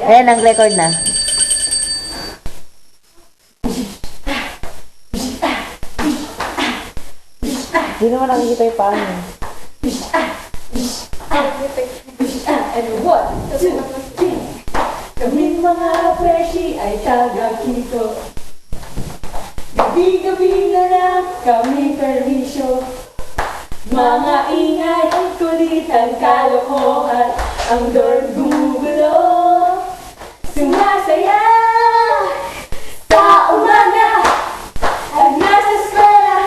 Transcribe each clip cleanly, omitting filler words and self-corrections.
Ayan, nag-record na. Hindi naman nakikita yung paano. And what? Kaming mga freshie ay taga-kito. Gabi-gabi na lang kami permisyo. Mga ingay, kulitan, kalokohan, ang dorm gumugulo. Sumasaya sa umaga at nasa eskwela.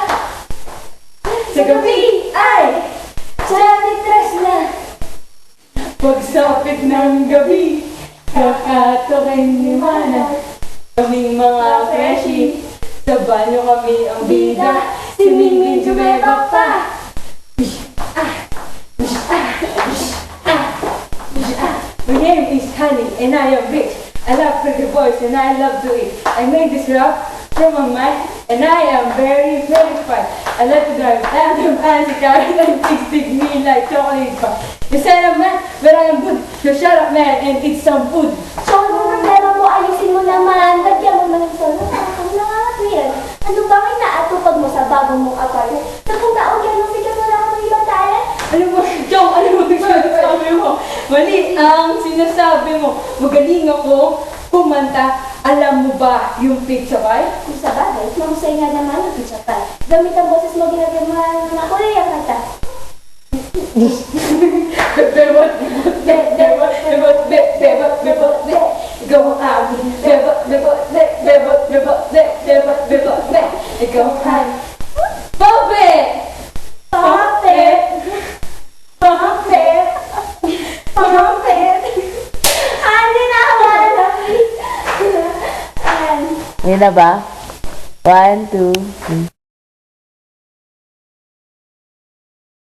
Sa gabi ay janitress na. Pagsapit ng gabi, kakatokeng liwanag. Kaming mga freshie, sa banyo kami ang bida. Si Mingmin Jumeba pa. My name is Honey and I am rich. I love pretty boys and I love to eat. I made this rap from my mind and I am very, very fine. I like to drive random fancy cars and stick me like chocolate bar. You said I'm mad, but I am good. So shut up man and eat some food. So, ano problema mo? Ayusin mo naman. Lagyan mo ng solo. Nakakalapian. Ano ba may naatupag mo sa bagong mong apartment? Na kung naugyan mo, sikat mo lang ng ibang talent? Alam mo, Chong, alam mo sinasabi mo. Mali ang sinasabi mo. Magaling ako kumanta. Alam mo ba yung pizza pie? Kung sa bagay, mahusay nga naman ang pizza pie. Gamit ang boses mo, ginagawa ng mga Korean kanta. Bebot, bebot, bebot, bebot, bebot, bebot, go out. Bebot, bebot, bebot, bebot, bebot, bebot, go out. Puppet! Puppet! Puppet! Puppet! Hindi na ako alam. Yun na ba? 1, 2, 3.